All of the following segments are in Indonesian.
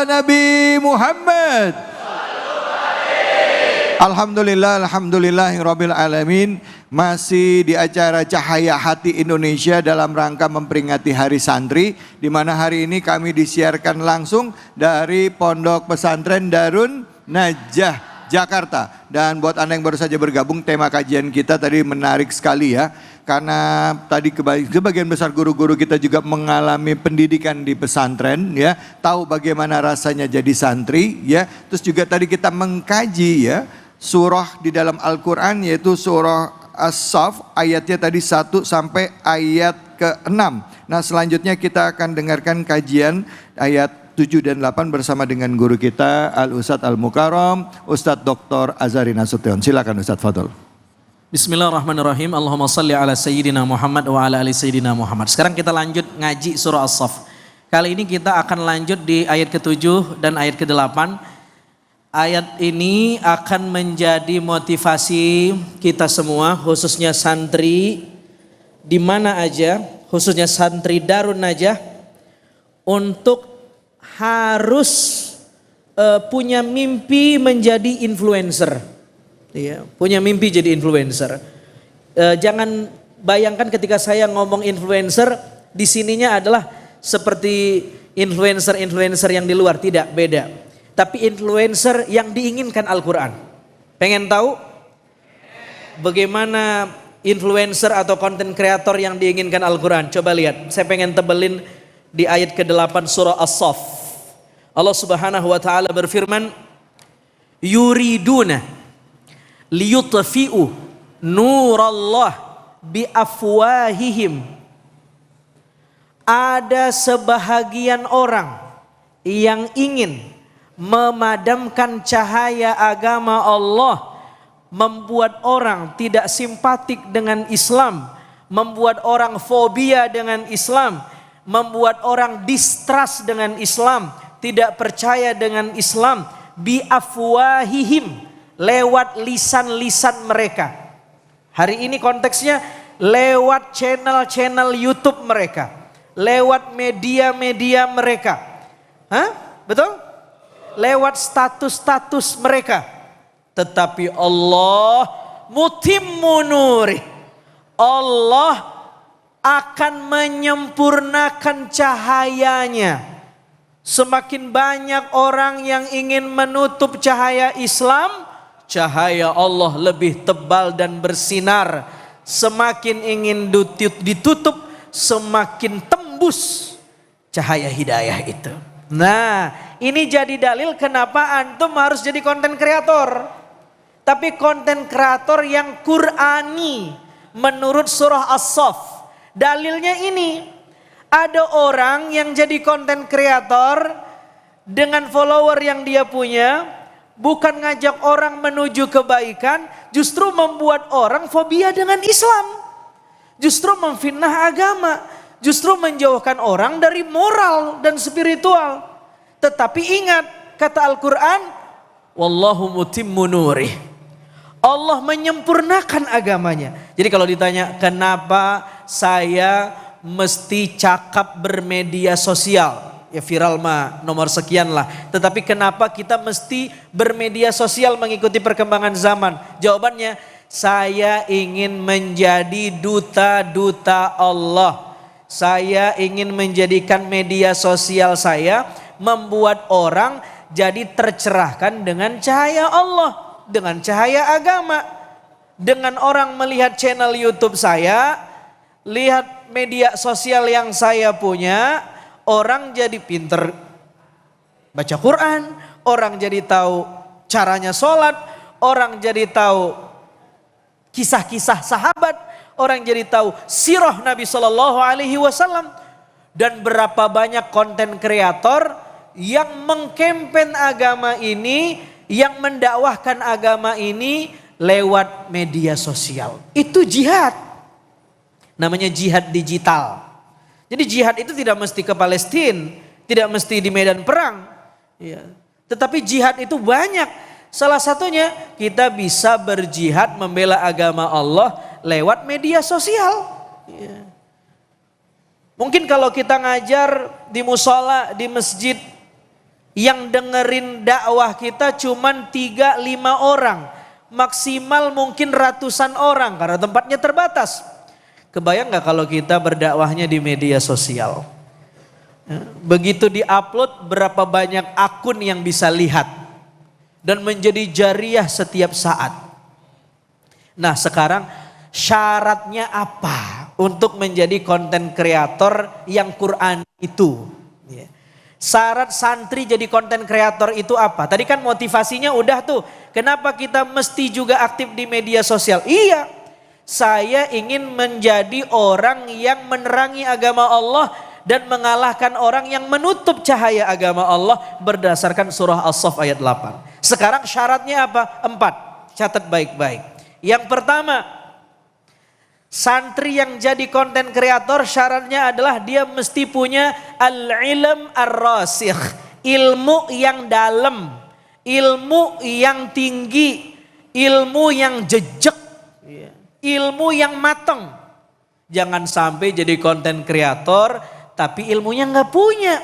Nabi Muhammad. Alhamdulillahirabbil alamin. Masih di acara Cahaya Hati Indonesia dalam rangka memperingati Hari Santri, di mana hari ini kami disiarkan langsung dari Pondok Pesantren Darun Najah Jakarta. Dan buat Anda yang baru saja bergabung, tema kajian kita tadi menarik sekali ya. Karena tadi sebagian besar guru-guru kita juga mengalami pendidikan di pesantren ya, tahu bagaimana rasanya jadi santri ya. Terus juga tadi kita mengkaji ya surah di dalam Al-Quran, yaitu surah As-Saff, ayatnya tadi 1 sampai ayat ke-6. Nah selanjutnya kita akan dengarkan kajian ayat 7 dan 8 bersama dengan guru kita Al-Ustadz Al-Mukarram, Ustadz Dr. Azhari Nasution. Silakan Ustadz, fadhol. Bismillahirrahmanirrahim. Allahumma salli ala Sayyidina Muhammad wa ala ali Sayyidina Muhammad. Sekarang kita lanjut ngaji surah As-Saff. Kali ini kita akan lanjut di ayat ke-7 dan ayat ke-8. Ayat ini akan menjadi motivasi kita semua, khususnya santri di mana aja, khususnya santri Darun Najah, untuk harus punya mimpi menjadi influencer. Ya, punya mimpi jadi influencer. Jangan bayangkan ketika saya ngomong influencer, di sininya adalah seperti influencer-influencer yang di luar, tidak, beda. Tapi influencer yang diinginkan Al-Quran. Pengen tahu bagaimana influencer atau content creator yang diinginkan Al-Quran? Coba lihat, saya pengen tebelin di ayat ke-8 surah As-Saff. Allah Subhanahu wa taala berfirman, yuriduna liyutfi'u nurallah biafwahihim. Ada sebahagian orang yang ingin memadamkan cahaya agama Allah, membuat orang tidak simpatik dengan Islam, membuat orang fobia dengan Islam, membuat orang distrust dengan Islam, tidak percaya dengan Islam, biafwahihim, lewat lisan-lisan mereka. Hari ini konteksnya lewat channel-channel YouTube mereka, lewat media-media mereka. Hah? Betul? Lewat status-status mereka. Tetapi Allah mutimmu nuri, Allah akan menyempurnakan cahayanya. Semakin banyak orang yang ingin menutup cahaya Islam, cahaya Allah lebih tebal dan bersinar. Semakin ingin ditutup, semakin tembus cahaya hidayah itu. Nah, ini jadi dalil kenapa antum harus jadi konten kreator. Tapi konten kreator yang Qur'ani menurut surah As-Saff. Dalilnya ini, ada orang yang jadi konten kreator dengan follower yang dia punya, bukan ngajak orang menuju kebaikan, justru membuat orang fobia dengan Islam. Justru memfitnah agama, justru menjauhkan orang dari moral dan spiritual. Tetapi ingat kata Al-Quran, wallahu mutimmu nurih, Allah menyempurnakan agamanya. Jadi kalau ditanya kenapa saya mesti cakap bermedia sosial, ya viral mah nomor sekian lah. Tetapi kenapa kita mesti bermedia sosial mengikuti perkembangan zaman? Jawabannya, saya ingin menjadi duta-duta Allah. Saya ingin menjadikan media sosial saya membuat orang jadi tercerahkan dengan cahaya Allah, dengan cahaya agama. Dengan orang melihat channel YouTube saya, lihat media sosial yang saya punya, orang jadi pinter baca Quran, orang jadi tahu caranya sholat, orang jadi tahu kisah-kisah sahabat, orang jadi tahu sirah Nabi Shallallahu Alaihi Wasallam. Dan berapa banyak konten kreator yang mengkampen agama ini, yang mendakwahkan agama ini lewat media sosial. Itu jihad. Namanya jihad digital. Jadi jihad itu tidak mesti ke Palestina, tidak mesti di medan perang. Ya. Tetapi jihad itu banyak. Salah satunya kita bisa berjihad membela agama Allah lewat media sosial. Ya. Mungkin kalau kita ngajar di musola, di masjid, Yang dengerin dakwah kita cuman 3-5 orang. Maksimal mungkin ratusan orang karena tempatnya terbatas. Kebayang gak kalau kita berdakwahnya di media sosial? Begitu diupload, berapa banyak akun yang bisa lihat dan menjadi jariah setiap saat. Nah sekarang syaratnya apa untuk menjadi konten kreator yang Quran itu? Syarat santri jadi konten kreator itu apa? Tadi kan motivasinya udah tuh. Kenapa kita mesti juga aktif di media sosial? Iya, saya ingin menjadi orang yang menerangi agama Allah dan mengalahkan orang yang menutup cahaya agama Allah berdasarkan surah As-Saff ayat 8. Sekarang syaratnya apa? 4. Catat baik-baik. Yang pertama, santri yang jadi konten kreator syaratnya adalah dia mesti punya al-ilm ar-rasikh, ilmu yang dalam, ilmu yang tinggi, ilmu yang jejak, ilmu yang matang. Jangan sampai jadi konten kreator tapi ilmunya nggak punya.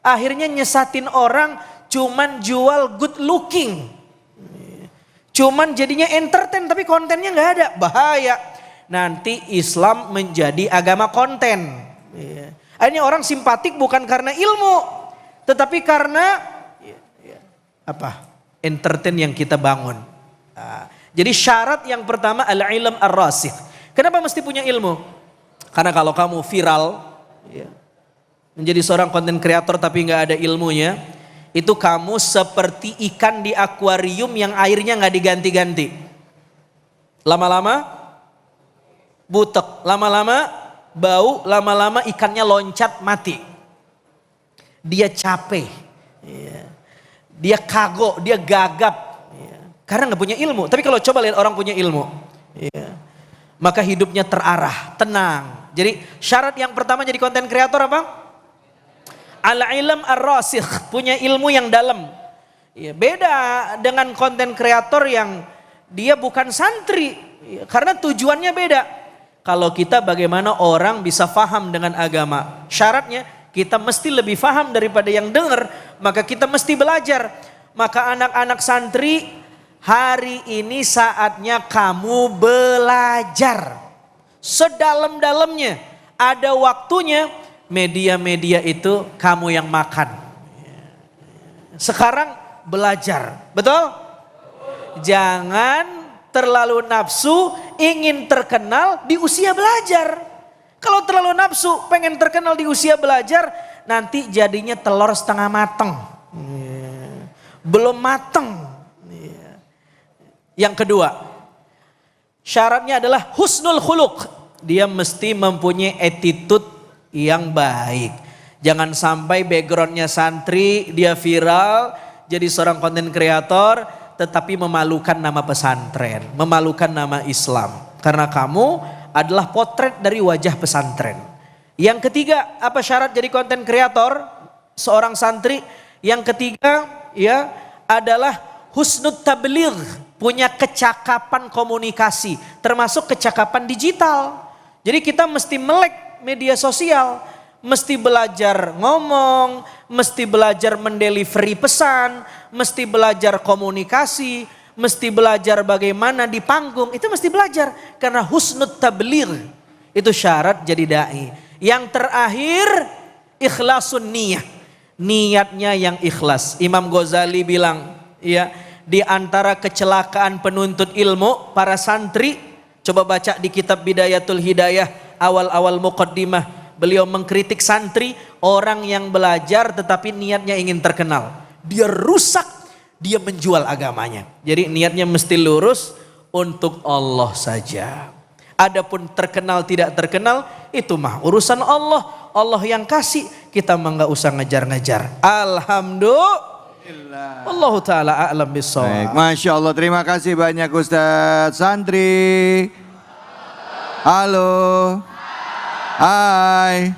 Akhirnya nyesatin orang cuman jual good looking. Cuman jadinya entertain tapi kontennya nggak ada, bahaya. Nanti Islam menjadi agama konten. Akhirnya orang simpatik bukan karena ilmu, tetapi karena apa? Entertain yang kita bangun. Jadi syarat yang pertama al-ilm ar-rasikh. Kenapa mesti punya ilmu? Karena kalau kamu viral, menjadi seorang konten kreator tapi nggak ada ilmunya, itu kamu seperti ikan di akuarium yang airnya nggak diganti-ganti. Lama-lama butek, lama-lama bau, lama-lama ikannya loncat mati. Dia capek, dia kagok, dia gagap, karena nggak punya ilmu. Tapi kalau coba lihat orang punya ilmu, maka hidupnya terarah, tenang. Jadi syarat yang pertama jadi konten kreator apa? Al-ilm ar-rasikh, punya ilmu yang dalam. Beda dengan konten kreator yang dia bukan santri, karena tujuannya beda. Kalau kita bagaimana orang bisa faham dengan agama, syaratnya kita mesti lebih faham daripada yang dengar, maka kita mesti belajar. Maka anak-anak santri, hari ini saatnya kamu belajar sedalam-dalamnya. Ada waktunya, media-media itu kamu yang makan. Sekarang belajar, betul? Jangan terlalu nafsu ingin terkenal di usia belajar. Kalau terlalu nafsu pengen terkenal di usia belajar, nanti jadinya telur setengah mateng. Belum mateng. Yang kedua, syaratnya adalah husnul khuluq. Dia mesti mempunyai attitude yang baik. Jangan sampai backgroundnya santri, dia viral, jadi seorang konten kreator, tetapi memalukan nama pesantren, memalukan nama Islam. Karena kamu adalah potret dari wajah pesantren. Yang ketiga, apa syarat jadi konten kreator seorang santri? Yang ketiga adalah husnul tabligh, punya kecakapan komunikasi, termasuk kecakapan digital. Jadi kita mesti melek media sosial, mesti belajar ngomong, mesti belajar mendelivery pesan, mesti belajar komunikasi, mesti belajar bagaimana di panggung, itu mesti belajar. Karena husnul tabligh itu syarat jadi dai. Yang terakhir, ikhlasun niyah, niatnya yang ikhlas. Imam Ghazali bilang, di antara kecelakaan penuntut ilmu para santri, coba baca di kitab Bidayatul Hidayah awal-awal muqaddimah, beliau mengkritik santri, orang yang belajar tetapi niatnya ingin terkenal. Dia rusak, dia menjual agamanya. Jadi niatnya mesti lurus untuk Allah saja. Adapun terkenal tidak terkenal, itu mah urusan Allah. Allah yang kasih, kita mah nggak usah ngejar-ngejar. Alhamdulillah. Allah Ta'ala a'lam bissawab. Masya Allah, terima kasih banyak Ustadz. Santri, halo. Hai.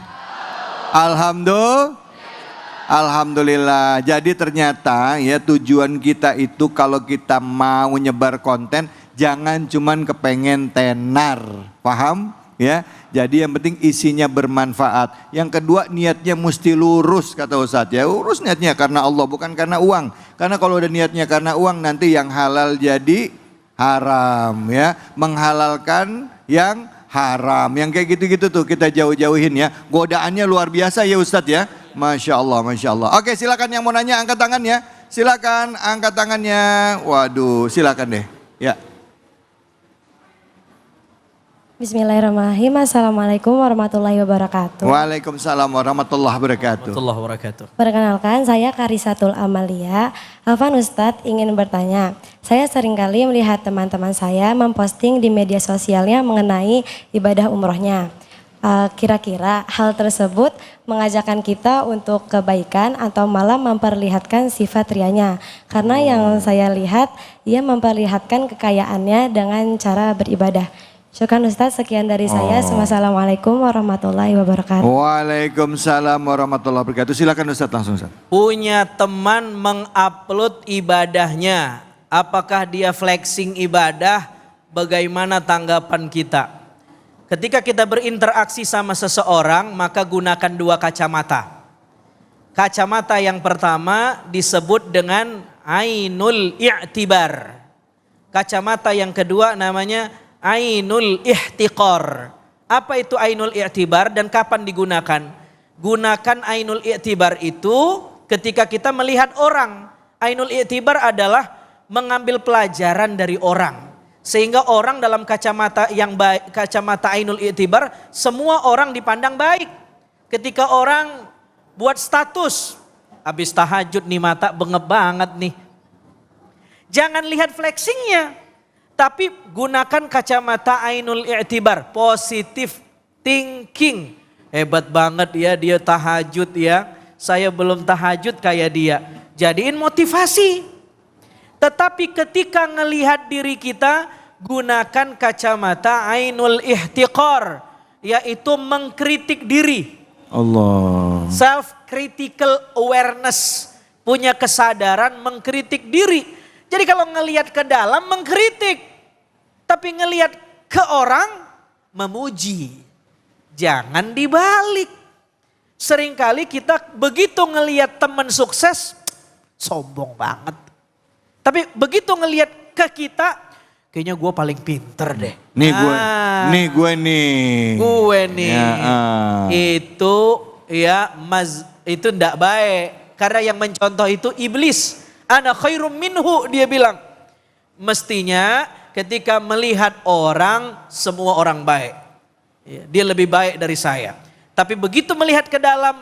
Alhamdulillah. Jadi ternyata ya tujuan kita itu kalau kita mau nyebar konten, jangan cuman kepengen tenar. Paham? ya. Jadi yang penting isinya bermanfaat. Yang kedua niatnya mesti lurus kata Ustadz ya. Urus niatnya karena Allah bukan karena uang. Karena kalau udah niatnya karena uang nanti yang halal jadi haram ya. Menghalalkan yang haram. Yang kayak gitu-gitu tuh kita jauh-jauhin ya. Godaannya luar biasa ya Ustadz ya. Masya Allah, Masya Allah. Oke silakan yang mau nanya angkat tangan ya. Silakan angkat tangannya. Waduh silakan deh. Ya. Bismillahirrahmanirrahim. Assalamualaikum warahmatullahi wabarakatuh. Waalaikumsalam warahmatullahi wabarakatuh. Warahmatullahi wabarakatuh. Perkenalkan, saya Karisatul Amalia. Afan Ustadz ingin bertanya, saya seringkali melihat teman-teman saya memposting di media sosialnya mengenai ibadah umrohnya. Kira-kira hal tersebut mengajakkan kita untuk kebaikan atau malah memperlihatkan sifat rianya. Karena yang saya lihat, ia memperlihatkan kekayaannya dengan cara beribadah. Syukran Ustadz, sekian dari saya. Wassalamualaikum warahmatullahi wabarakatuh. Waalaikumsalam warahmatullahi wabarakatuh. Silakan Ustadz langsung Ustadz. Punya teman mengupload ibadahnya. Apakah dia flexing ibadah? Bagaimana tanggapan kita? Ketika kita berinteraksi sama seseorang, maka gunakan dua kacamata. Kacamata yang pertama disebut dengan ainul i'tibar. Kacamata yang kedua namanya ainul ihtiqar. Apa itu ainul i'tibar dan kapan digunakan? Gunakan ainul i'tibar itu ketika kita melihat orang. Ainul i'tibar adalah mengambil pelajaran dari orang. Sehingga orang dalam kacamata yang baik, kacamata ainul i'tibar, semua orang dipandang baik. Ketika orang buat status, habis tahajud nih mata bengep banget nih. Jangan lihat flexingnya. Tapi gunakan kacamata ainul i'tibar, positive thinking. Hebat banget ya dia tahajud ya. Saya belum tahajud kayak dia. Jadiin motivasi. Tetapi ketika ngelihat diri kita, gunakan kacamata ainul ihtiqar, yaitu mengkritik diri. Allah. Self critical awareness, punya kesadaran mengkritik diri. Jadi kalau ngelihat ke dalam mengkritik, tapi ngelihat ke orang memuji. Jangan dibalik. Seringkali kita begitu ngelihat teman sukses, sombong banget. Tapi begitu ngelihat ke kita, kayaknya gue paling pinter deh. Nih gue nih. Gue nih. Ya, Itu ya itu ndak baik. Karena yang mencontoh itu iblis. Ana khairum minhu, dia bilang. Mestinya ketika melihat orang, semua orang baik. Dia lebih baik dari saya. Tapi begitu melihat ke dalam,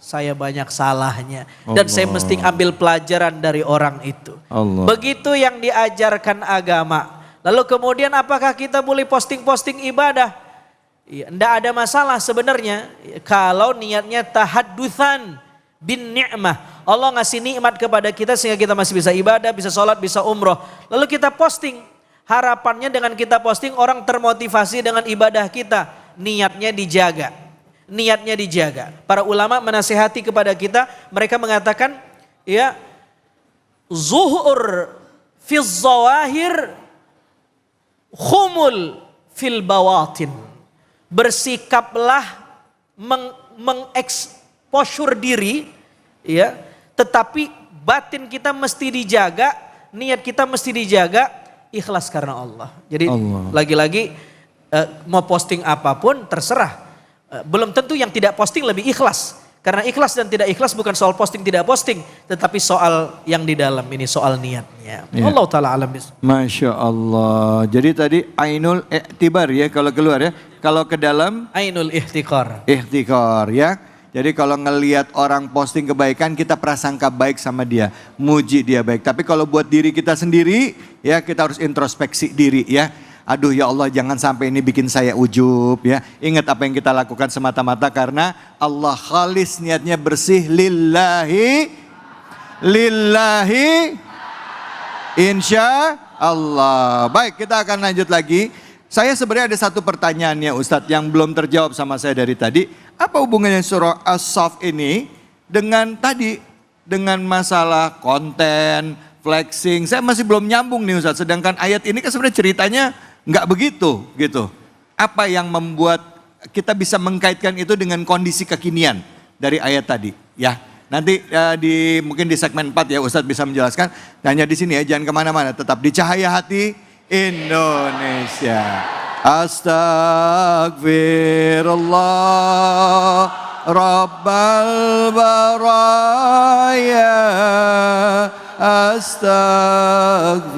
saya banyak salahnya. Dan saya mesti ambil pelajaran dari orang itu. Allah. Begitu yang diajarkan agama. Lalu kemudian apakah kita boleh posting-posting ibadah? Ya, enggak ada masalah sebenarnya. Kalau niatnya tahaddusan bin ni'mah. Allah ngasih nikmat kepada kita sehingga kita masih bisa ibadah, bisa sholat, bisa umroh. Lalu kita posting. Harapannya dengan kita posting orang termotivasi dengan ibadah kita. Niatnya dijaga. Niatnya dijaga. Para ulama menasihati kepada kita. Mereka mengatakan ya zuhur fil zawahir khumul fil bawatin. Bersikaplah mengeksposur diri ya, tetapi batin kita mesti dijaga, niat kita mesti dijaga, ikhlas karena Allah. Jadi lagi-lagi mau posting apapun terserah. Belum tentu yang tidak posting lebih ikhlas. Karena ikhlas dan tidak ikhlas bukan soal posting tidak posting, tetapi soal yang di dalam ini, soal niatnya. Ya. Allah Ta'ala alam. Masya Allah. Jadi tadi ainul i'tibar ya kalau keluar ya. Kalau ke dalam ainul ihtiqar. Ihtiqar ya. Jadi kalau ngelihat orang posting kebaikan kita prasangka baik sama dia. Muji dia baik. Tapi kalau buat diri kita sendiri ya kita harus introspeksi diri ya. Aduh ya Allah jangan sampai ini bikin saya ujub ya. Ingat apa yang kita lakukan semata-mata karena Allah khalis, niatnya bersih lillahi insya Allah. Baik kita akan lanjut lagi. Saya sebenarnya ada satu pertanyaannya Ustadz yang belum terjawab sama saya dari tadi. Apa hubungannya surah As-Saff ini dengan tadi, dengan masalah konten, flexing? Saya masih belum nyambung nih Ustadz. Sedangkan ayat ini kan sebenarnya ceritanya nggak begitu gitu. Apa yang membuat kita bisa mengkaitkan itu dengan kondisi kekinian dari ayat tadi, ya? Nanti mungkin di segmen 4 ya Ustadz bisa menjelaskan. Hanya di sini ya, jangan kemana-mana. Tetap di Cahaya Hati Indonesia. Astagfirullah Rabbal Baraya. Astagfirullah